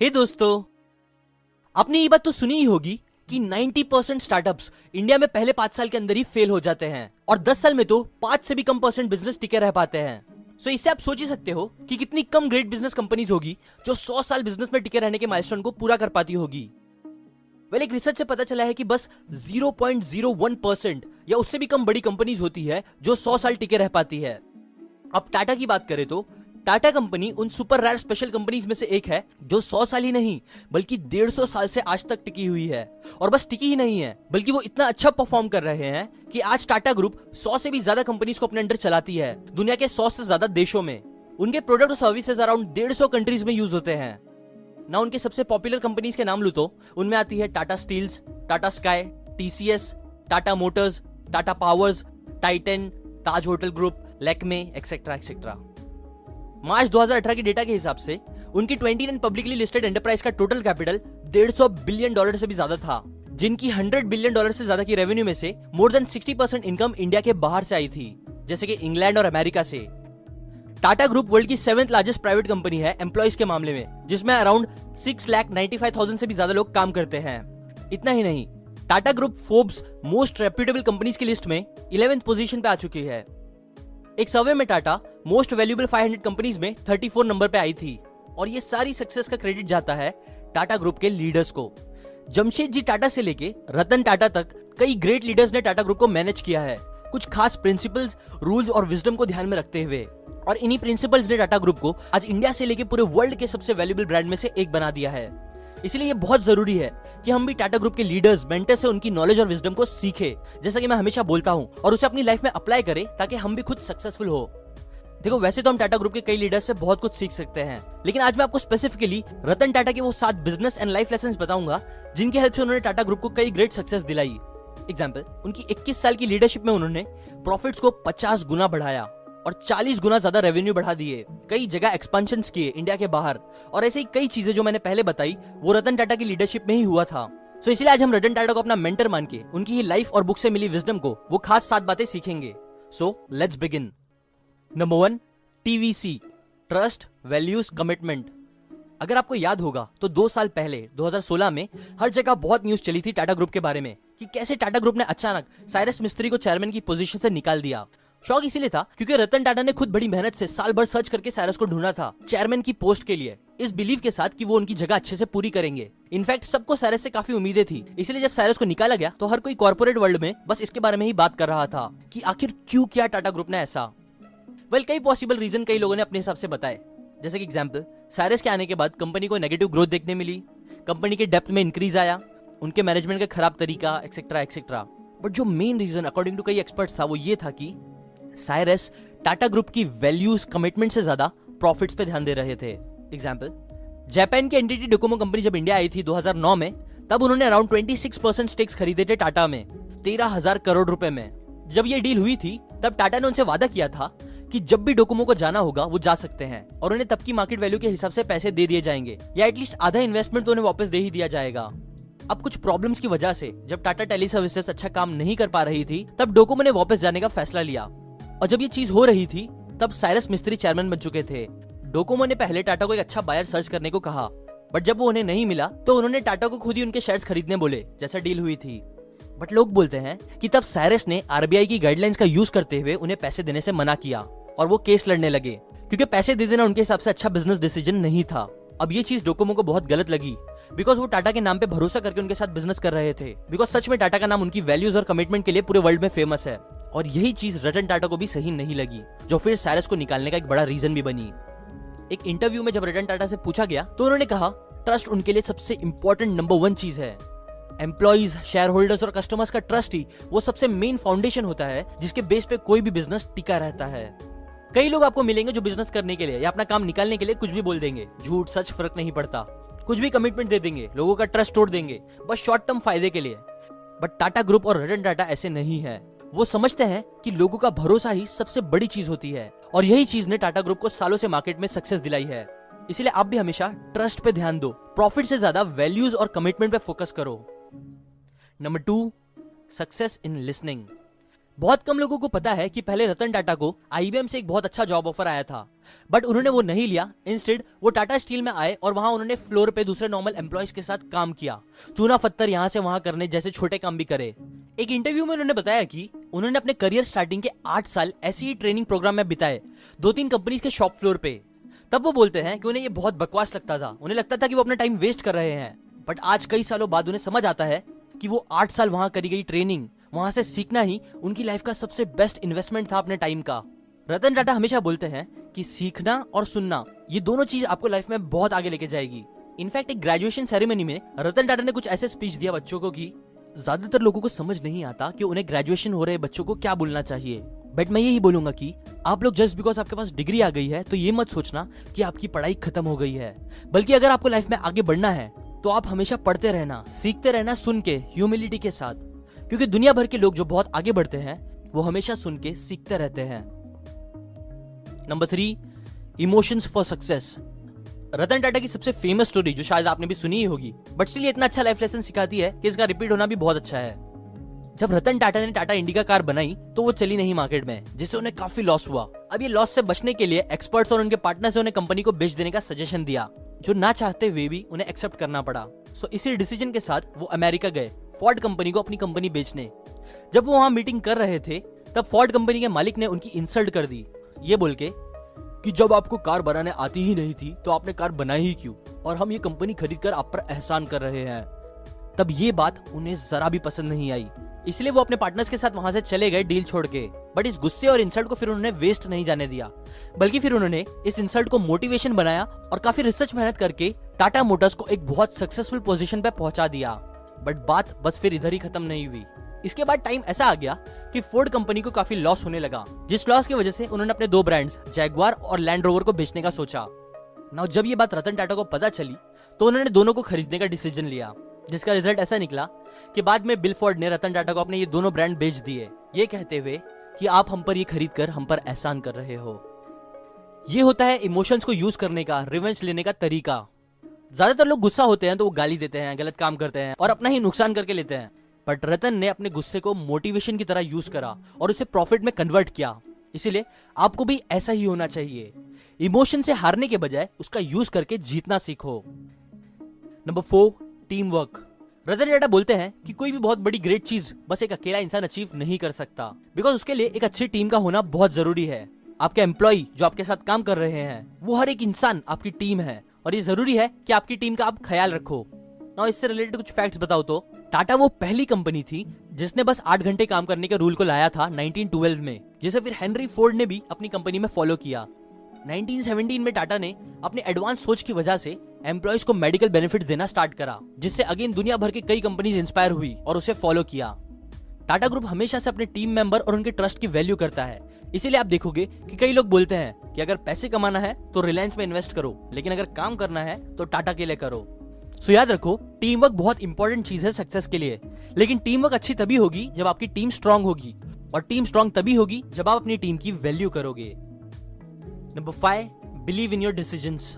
हे दोस्तों, आपने ये बात तो सुनी ही होगी कि 90% स्टार्टअप्स इंडिया में पहले 5 साल के अंदर ही फेल हो जाते हैं और 10 साल में तो 5 से भी कम परसेंट बिजनेस टिके रह पाते हैं। सो इससे आप सोच ही सकते हो कि कितनी कम ग्रेट बिजनेस कंपनीज होगी जो 100 साल बिजनेस में टिके रहने के माइलस्टोन को पूरा कर पाती होगी। एक रिसर्च से पता चला है कि बस 0.01% या उससे भी कम बड़ी कंपनीज होती है जो 100 साल टिके रह पाती है। अब टाटा की बात करें तो टाटा कंपनी उन सुपर रेयर स्पेशल कंपनीज में से एक है जो 100 साल ही नहीं बल्कि 150 साल से आज तक टिकी हुई है। और बस टिकी ही नहीं है बल्कि वो इतना अच्छा परफॉर्म कर रहे हैं कि आज टाटा ग्रुप 100 से भी ज्यादा कंपनीज को अपने अंडर चलाती है दुनिया के 100 से ज्यादा देशों में। उनके प्रोडक्ट और सर्विसेज अराउंड 150 कंट्रीज में यूज होते हैं ना। उनके सबसे पॉपुलर कंपनीज के नाम लूं तो उनमें आती है Tata steels, Tata sky, TCS, Tata motors, Tata powers, Titan, Taj hotel group, Lakme etcetera etcetera. March 2018 के डेटा के हिसाब से उनकी 29 पब्लिकली लिस्टेड एंटरप्राइज का टोटल कैपिटल $150 बिलियन से भी ज्यादा था, जिनकी $100 बिलियन से ज्यादा की रेवेन्यू में से मोर देन 60% इनकम इंडिया के बाहर से आई थी, जैसे कि इंग्लैंड और अमेरिका से। टाटा ग्रुप वर्ल्ड की 7th लार्जेस्ट प्राइवेट कंपनी है एम्प्लॉइज के मामले में, जिसमें अराउंड 6,95,000 से भी ज्यादा लोग काम करते हैं। इतना ही नहीं, Tata group Forbes most reputable companies की लिस्ट में 11th पोजीशन पे आ चुकी है। एक सर्वे में टाटा मोस्ट वैल्यूएबल 500 कंपनीज में 34 नंबर पे आई थी और ये सारी सक्सेस का क्रेडिट जाता है टाटा ग्रुप के लीडर्स को। जमशेदजी टाटा से लेके रतन टाटा तक कई ग्रेट लीडर्स ने टाटा ग्रुप को मैनेज किया है, कुछ खास प्रिंसिपल्स, रूल्स और विजडम को ध्यान में रखते हुए। और इन्हीं प्रिंसिपल्स ने टाटा ग्रुप को आज इंडिया से लेके पूरे वर्ल्ड के सबसे वैल्यूएबल ब्रांड में से एक बना दिया है। इसलिए ये बहुत जरूरी है कि हम भी टाटा ग्रुप के लीडर्स, मेंटर से उनकी नॉलेज और विजडम को सीखे, जैसा कि मैं हमेशा बोलता हूं, और उसे अपनी लाइफ में अप्लाई करें ताकि हम भी खुद सक्सेसफुल हो। देखो, वैसे तो हम टाटा ग्रुप के कई लीडर्स से बहुत कुछ सीख सकते हैं, लेकिन आज मैं आपको स्पेसिफिकली रतन टाटा के वो 7 बिजनेस एंड लाइफ लेसन्स बताऊंगा जिनकी हेल्प से उन्होंने टाटा ग्रुप को कई ग्रेट सक्सेस दिलाई। एग्जाम्पल, उनकी 21 साल की लीडरशिप में उन्होंने प्रॉफिट्स को 50 गुना बढ़ाया और 40 गुना ज्यादा रेवेन्यू बढ़ा दिए, कई जगह एक्सपेंशंस किए इंडिया के बाहर, और ऐसे ही कई चीजें जो मैंने पहले बताई वो रतन टाटा की लीडरशिप में ही हुआ था। सो इसलिए आज हम रतन टाटा को अपना मेंटर मान के उनकी ही लाइफ और बुक से मिली विजडम को वो खास 7 बातें सीखेंगे। So let's begin. Number 1, TVC, trust, values, commitment. अगर आपको याद होगा तो 2 साल पहले 2016 में हर जगह बहुत न्यूज चली थी टाटा ग्रुप के बारे में कि कैसे टाटा ग्रुप ने अचानक साइरस मिस्त्री को चेयरमैन की पोजीशन से निकाल दिया। शौक इसीलिए था क्योंकि रतन टाटा ने खुद बड़ी मेहनत से साल भर सर्च करके साइरस को ढूंढा था चेयरमैन की पोस्ट के लिए, इस बिलीव के साथ कि वो उनकी जगह अच्छे से पूरी करेंगे। इनफैक्ट सबको साइरस से काफी उम्मीदें थी, इसलिए जब साइरस को निकाला गया तो हर कोई कॉर्पोरेट वर्ल्ड में बस इसके बारे में ही बात कर रहा था कि आखिर क्यों किया टाटा ग्रुप ने ऐसा। कई पॉसिबल रीजन कई लोगों ने अपने हिसाब से बताए, जैसे कि एग्जांपल, साइरस के आने के बाद कंपनी को नेगेटिव ग्रोथ देखने मिली, कंपनी के डेप्थ में इंक्रीज आया, उनके मैनेजमेंट का खराब तरीका, एक्सेट्रा एक्सेट्रा। बट जो मेन रीजन अकॉर्डिंग टू कई एक्सपर्ट्स था वो ये था कि साइरस टाटा ग्रुप की वैल्यूज, कमिटमेंट से ज्यादा प्रॉफिट्स पे ध्यान दे रहे थे। एग्जांपल, जापान की एनटीटी डोकोमो कंपनी जब इंडिया आई थी 2009 में, तब उन्होंने अराउंड 26% स्टेक्स खरीदे थे टाटा में 13,000 करोड़ रुपए में। जब ये डील हुई थी तब टाटा ने उनसे वादा किया था कि जब भी डोकोमो को जाना होगा वो जा सकते हैं और उन्हें तब की मार्केट वैल्यू के हिसाब से पैसे दे दिए जाएंगे, या एटलीस्ट आधा इन्वेस्टमेंट तो उन्हें वापस दे ही दिया जाएगा। अब कुछ प्रॉब्लम्स की वजह से जब टाटा टेली सर्विसेज अच्छा काम नहीं कर पा रही थी, तब डोकोमो ने वापस जाने का फैसला लिया। और जब ये चीज हो रही थी तब साइरस मिस्त्री चेयरमैन बन चुके थे। डोकोमो ने पहले टाटा को एक अच्छा बायर सर्च करने को कहा, बट जब वो उन्हें नहीं मिला तो उन्होंने टाटा को खुद ही उनके शेयर्स खरीदने बोले, जैसा डील हुई थी। बट लोग बोलते हैं कि तब साइरस ने आरबीआई की गाइडलाइंस का यूज करते हुए उन्हें पैसे देने से मना किया और वो केस लड़ने लगे, क्योंकि पैसे दे देना उनके हिसाब से अच्छा बिजनेस डिसीजन नहीं था। अब ये चीज डोकोमो को बहुत गलत लगी, बिकॉज वो टाटा के नाम पे भरोसा करके उनके साथ बिजनेस कर रहे थे, बिकॉज सच में टाटा का नाम उनकी वैल्यूज और कमिटमेंट के लिए पूरे वर्ल्ड में फेमस है। और यही चीज रतन टाटा को भी सही नहीं लगी, जो फिर साइरस को निकालने का एक बड़ा रीजन भी बनी। एक इंटरव्यू में जब रतन टाटा से पूछा गया तो उन्होंने कहा, ट्रस्ट उनके लिए सबसे इंपॉर्टेंट नंबर 1 चीज है। एम्प्लॉइज, शेयर होल्डर्स और कस्टमर्स का ट्रस्ट ही वो सबसे मेन फाउंडेशन होता है जिसके बेस पे कोई भी बिजनेस टिका रहता है। कई लोग आपको मिलेंगे जो बिजनेस करने के लिए या अपना काम निकालने के लिए कुछ भी बोल देंगे, झूठ सच फर्क नहीं पड़ता, कुछ भी कमिटमेंट दे देंगे, लोगों का ट्रस्ट तोड़ देंगे बस शॉर्ट टर्म फायदे के लिए। बट टाटा ग्रुप और रतन टाटा ऐसे नहीं है। वो समझते हैं कि लोगों का भरोसा ही सबसे बड़ी चीज होती है, और यही चीज ने टाटा ग्रुप को सालों से मार्केट में सक्सेस दिलाई है। इसलिए आप भी हमेशा ट्रस्ट पे ध्यान दो, प्रॉफिट से ज्यादा वैल्यूज और कमिटमेंट पे फोकस करो। Number 2, success in listening. बहुत कम लोगों को पता है कि पहले रतन टाटा को आईबीएम से एक बहुत अच्छा जॉब ऑफर आया था, बट उन्होंने वो नहीं लिया। इंस्टेड वो टाटा स्टील में आए और वहां उन्होंने फ्लोर पे दूसरे नॉर्मल एम्प्लॉयज के साथ काम किया, चूना पत्थर यहाँ से वहां करने जैसे छोटे काम भी करे। एक इंटरव्यू में उन्होंने बताया कि उन्होंने अपने करियर स्टार्टिंग के 8 साल ऐसे ही ट्रेनिंग प्रोग्राम में बिताए, 2-3 कंपनीज के शॉप फ्लोर पे। तब वो बोलते हैं कि उन्हें ये बहुत बकवास लगता था, उन्हें लगता था कि वो अपना टाइम वेस्ट कर रहे हैं। बट आज कई सालों बाद उन्हें समझ आता है कि वो 8 साल वहां करी गई ट्रेनिंग, वहां से सीखना ही उनकी लाइफ का सबसे बेस्ट इन्वेस्टमेंट था अपने टाइम का। रतन टाटा हमेशा बोलते हैं कि सीखना और सुनना, ये दोनों चीज आपको लाइफ में बहुत आगे लेके जाएगी। इनफैक्ट एक ग्रेजुएशन सेरेमनी में रतन टाटा ने कुछ ऐसे स्पीच दिया बच्चों को कि ज्यादातर लोगों को समझ नहीं आता कि उन्हें ग्रेजुएशन हो रहे बच्चों को क्या बोलना चाहिए। बट मैं यही बोलूंगा कि आप लोग जस्ट बिकॉज आपके पास डिग्री आ गई है तो ये मत सोचना कि आपकी पढ़ाई खत्म हो गई है, बल्कि अगर आपको लाइफ में आगे बढ़ना है तो आप हमेशा पढ़ते रहना, सीखते रहना, सुन के, ह्यूमिलिटी के साथ, क्योंकि दुनिया भर के लोग जो बहुत आगे बढ़ते हैं वो हमेशा सुन के सीखते रहते हैं। Number 3, emotions for success. Ratan Tata की सबसे फेमस स्टोरी जो शायद आपने भी सुनी ही होगी, बट स्टिल इतना अच्छा लाइफ लेसन सिखाती है कि इसका रिपीट होना भी बहुत अच्छा है। जब रतन टाटा ने टाटा इंडिका कार बनाई तो वो चली नहीं मार्केट में, जिससे उन्हें काफी लॉस हुआ। अब ये लॉस से बचने के लिए एक्सपर्ट्स और उनके पार्टनर्स ने उन्हें कंपनी को बेच देने का सजेशन दिया, जो ना चाहते हुए भी उन्हें एक्सेप्ट करना पड़ा। सो इसी डिसीजन के साथ वो अमेरिका गए फोर्ड कंपनी को अपनी कंपनी बेचने। जब वो वहां मीटिंग कर रहे थे तब फोर्ड कंपनी के मालिक ने उनकी इंसल्ट कर दी, ये बोल के कि जब आपको कार बनाने आती ही नहीं थी तो आपने कार बनाई ही क्यों, और हम ये कंपनी खरीद कर आप पर एहसान कर रहे हैं। तब ये बात उन्हें जरा भी पसंद नहीं आई, इसलिए वो अपने पार्टनर्स के साथ वहां से चले गए डील छोड़ के। बट इस गुस्से और इंसल्ट को फिर उन्होंने वेस्ट नहीं जाने दिया, बल्कि फिर उन्होंने इस इंसल्ट को मोटिवेशन बनाया और काफी रिसर्च मेहनत करके टाटा मोटर्स को एक बहुत सक्सेसफुल पोजीशन पे पहुंचा दिया। बट बात बस फिर इधर ही खत्म नहीं हुई। इसके बाद टाइम ऐसा आ गया कि फोर्ड कंपनी को काफी लॉस होने लगा, जिस लॉस की वजह से उन्होंने अपने 2 ब्रांड्स जैगुआर और लैंड रोवर को बेचने का सोचा। नाउ जब ये बात रतन टाटा को पता चली तो उन्होंने दोनों को खरीदने का डिसीजन लिया, जिसका रिजल्ट ऐसा निकला कि बाद में बिल फोर्ड ने रतन टाटा को अपने ये दोनों ब्रांड बेच दिए, ये कहते हुए कि आप हम पर ये खरीद कर हम पर एहसान कर रहे हो। ये होता है इमोशंस को यूज करने का, रिवेंज लेने का तरीका। ज्यादातर लोग गुस्सा होते हैं तो वो गाली देते हैं, गलत काम करते हैं और अपना ही नुकसान करके लेते हैं। बट रतन ने अपने गुस्से को मोटिवेशन की तरह यूज करा और उसे प्रॉफिट में कन्वर्ट किया। इसीलिए आपको भी ऐसा ही होना चाहिए, इमोशन से हारने के बजाय उसका यूज करके जीतना सीखो। Number 4, team work. Ratan Tata बोलते हैं कि कोई भी बहुत बड़ी ग्रेट चीज बस एक अकेला इंसान अचीव नहीं कर सकता, बिकॉज उसके लिए एक अच्छी टीम का होना बहुत जरूरी है। आपके एम्प्लॉय जो आपके साथ काम कर रहे हैं वो हर एक इंसान आपकी टीम है, और ये जरूरी है कि आपकी टीम का आप ख्याल रखो। नाउ इससे रिलेटेड कुछ फैक्ट्स बताओ तो टाटा वो पहली कंपनी थी जिसने बस 8 घंटे काम करने के रूल को लाया था 1912 में, जिसे फिर हेनरी फोर्ड ने भी अपनी कंपनी में फॉलो किया। 1917 में टाटा ने अपने एडवांस सोच की वजह से एम्प्लॉयज को मेडिकल बेनिफिट देना स्टार्ट करा, जिससे अगेन दुनिया भर के कई कंपनीज इंस्पायर हुई और उसे फॉलो किया। टाटा ग्रुप हमेशा से अपने टीम मेंबर और उनके ट्रस्ट की वैल्यू करता है, इसीलिए आप देखोगे कि कई लोग बोलते हैं कि अगर पैसे कमाना है तो रिलायंस में इन्वेस्ट करो, लेकिन अगर काम करना है तो टाटा के लिए करो। सो याद रखो, टीम वर्क बहुत इंपॉर्टेंट चीज है सक्सेस के लिए, लेकिन टीम वर्क अच्छी तभी होगी जब आपकी टीम स्ट्रांग होगी, और टीम स्ट्रांग तभी होगी जब आप अपनी टीम की वैल्यू करोगे। Number 5, believe in your decisions.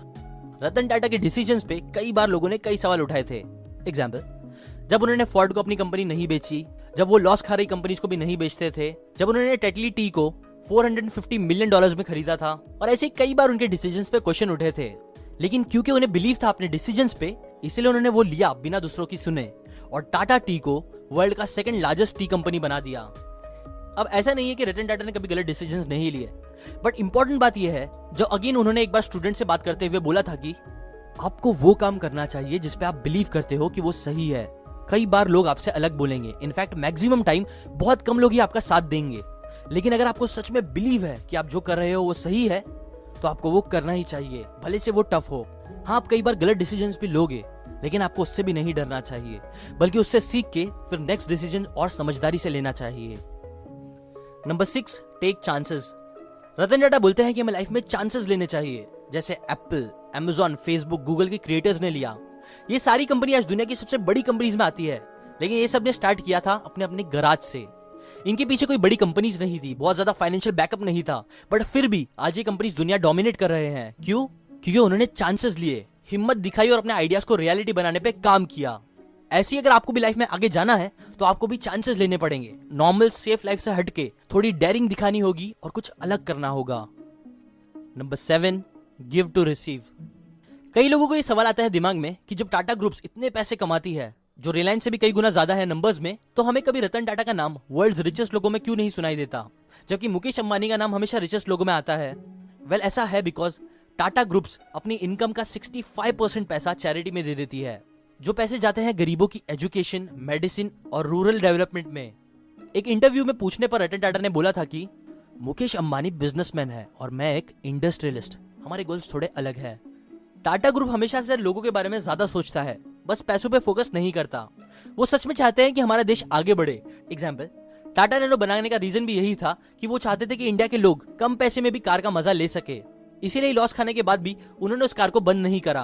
Ratan Tata के डिसीजंस पे कई बार लोगों ने कई सवाल उठाए थे। एग्जाम्पल, जब उन्होंने फोर्ड को अपनी कंपनी नहीं बेची, जब वो लॉस खा रही कंपनीज को भी नहीं बेचते थे, जब उन्होंने टेटली टी को $450 मिलियन में खरीदा था, और ऐसे कई बार उनके डिसीजंस पे क्वेश्चन उठे थे। लेकिन क्योंकि उन्हें बिलीव था अपने डिसीजंस पे, इसलिए उन्होंने वो लिया बिना दूसरों की सुने, और टाटा टी को वर्ल्ड का 2nd लार्जेस्ट टी कंपनी बना दिया। अब ऐसा नहीं है कि रतन टाटा ने कभी गलत डिसीजंस नहीं लिए, बट इंपॉर्टेंट बात यह है, जो अगेन उन्होंने एक बार स्टूडेंट से बात करते हुए बोला था कि आपको वो काम करना चाहिए जिसपे आप बिलीव करते हो कि वो सही है। कई बार लोग आपसे अलग बोलेंगे, इनफैक्ट मैक्सिमम टाइम बहुत कम लोग ही आपका साथ देंगे, लेकिन अगर आपको सच में बिलीव है कि आप जो कर रहे हो वो सही है तो आपको वो करना ही चाहिए, भले से वो टफ हो। हाँ, आप कई बार गलत डिसीजंस भी लोगे, लेकिन आपको उससे भी नहीं डरना चाहिए, बल्कि उससे सीख के फिर नेक्स्ट डिसीजन और समझदारी से लेना चाहिए। Number 6, take chances. Ratan Tata बोलते हैं कि हमें लाइफ में चांसेस लेने चाहिए, जैसे एप्पल, अमेजॉन, फेसबुक, गूगल के क्रिएटर्स ने लिया। ये सारी कंपनी आज दुनिया की सबसे बड़ी कंपनीज में आती है, लेकिन ये सब ने स्टार्ट किया था अपने अपने गराज से। इनके पीछे कोई बड़ी कंपनीज नहीं थी, बहुत ज्यादा फाइनेंशियल बैकअप नहीं था, बट फिर भी आज ये कंपनीज दुनिया डोमिनेट कर रहे हैं। क्यों? क्योंकि उन्होंने चांसेस लिए, हिम्मत दिखाई और अपने आइडियाज को रियलिटी बनाने पे काम किया। ऐसी अगर आपको भी लाइफ में आगे जाना है तो आपको भी चांसेस लेने पड़ेंगे। नॉर्मल सेफ लाइफ से हटके थोड़ी डेयरिंग दिखानी होगी और कुछ अलग करना होगा। Number 7, give to receive. कई लोगों को ये सवाल आता है दिमाग में कि जब टाटा ग्रुप्स इतने पैसे कमाती है, जो रिलायंस से भी कई गुना ज्यादा है नंबर्स में, तो हमें कभी रतन टाटा का नाम वर्ल्ड्स रिचेस्ट लोगों में क्यों नहीं सुनाई देता, जबकि मुकेश अंबानी का नाम हमेशा रिचेस्ट लोगों में आता है? वेल, ऐसा है बिकॉज टाटा ग्रुप्स अपनी इनकम का 65% पैसा चैरिटी में दे देती है, जो पैसे जाते हैं गरीबों की एजुकेशन, मेडिसिन और रूरल डेवलपमेंट में। एक इंटरव्यू में पूछने पर रतन टाटा ने बोला था कि मुकेश अंबानी बिजनेसमैन है और मैं एक इंडस्ट्रियलिस्ट, हमारे गोल्स थोड़े अलग है। टाटा ग्रुप हमेशा से लोगों के बारे में ज्यादा सोचता है, बस पैसों पे फोकस नहीं करता। वो सच में चाहते हैं कि हमारा देश आगे बढ़े। एग्जाम्पल, टाटा नैनो बनाने का रीजन भी यही था कि वो चाहते थे कि इंडिया के लोग कम पैसे में भी कार का मजा ले सके। इसीलिए लॉस खाने के बाद भी उन्होंने उस कार को बंद नहीं करा।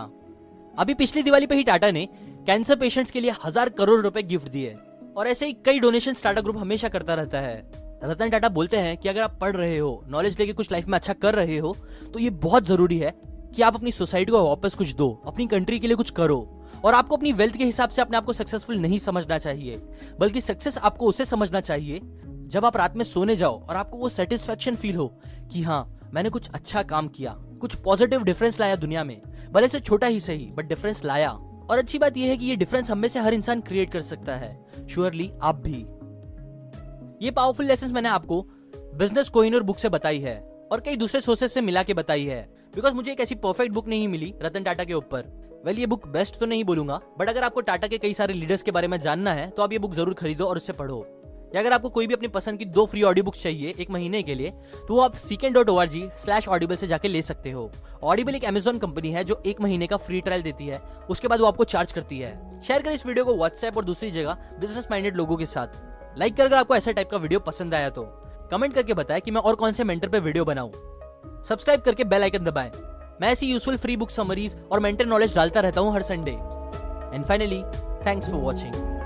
अभी पिछली दिवाली पे ही टाटा ने कैंसर पेशेंट्स के लिए 1000 करोड़ रुपए गिफ्ट दिए, और ऐसे ही कई डोनेशन टाटा ग्रुप हमेशा करता रहता है। रतन टाटा बोलते हैं कि अगर आप पढ़ रहे हो, नॉलेज लेके कुछ लाइफ में अच्छा कर रहे हो, तो ये बहुत जरूरी है कि आप अपनी सोसाइटी को वापस कुछ दो, अपनी कंट्री के लिए कुछ करो। और आपको अपनी वेल्थ के हिसाब से अपने आप को सक्सेसफुल नहीं समझना चाहिए, बल्कि सक्सेस आपको उसे समझना चाहिए जब आप रात में सोने जाओ और आपको वो सेटिस्फेक्शन फील हो कि हाँ, मैंने कुछ अच्छा काम किया, कुछ पॉजिटिव डिफरेंस लाया दुनिया में, भले से छोटा ही सही, बट डिफरेंस लाया। और अच्छी बात यह है कि ये डिफरेंस हम में से हर इंसान क्रिएट कर सकता है, श्योरली आप भी। ये पावरफुल लेसन्स मैंने आपको बिजनेस कोहिनूर बुक से बताई है और कई दूसरे सोर्सेस से मिला के बताई है, बिकॉज मुझे एक ऐसी परफेक्ट बुक नहीं मिली रतन टाटा के ऊपर। वेल, ये बुक बेस्ट तो नहीं बोलूंगा, बट अगर आपको टाटा के कई सारे लीडर्स के बारे में जानना है तो आप ये बुक जरूर खरीदो और उससे पढ़ो। या अगर आपको कोई भी अपनी पसंद की 2 फ्री ऑडियो बुक्स चाहिए 1 महीने के लिए, तो वो आप seekn.org/audible से जाके ले सकते हो। ऑडिबल एक अमेजॉन कंपनी है जो 1 महीने का फ्री ट्रायल देती है, उसके बाद वो आपको चार्ज करती है। शेयर करें इस वीडियो को व्हाट्सएप और दूसरी जगह बिजनेस माइंडेड लोगों के साथ। लाइक कर अगर आपको ऐसा टाइप का वीडियो पसंद आया तो कमेंट करके बताएं कि मैं और कौन से मेंटर पे वीडियो बनाऊं। सब्सक्राइब करके बेल आइकन दबाएं। मैं ऐसी यूजफुल फ्री बुक समरीज और मेंटर नॉलेज डालता रहता हूं हर Sunday. And finally, thanks for watching.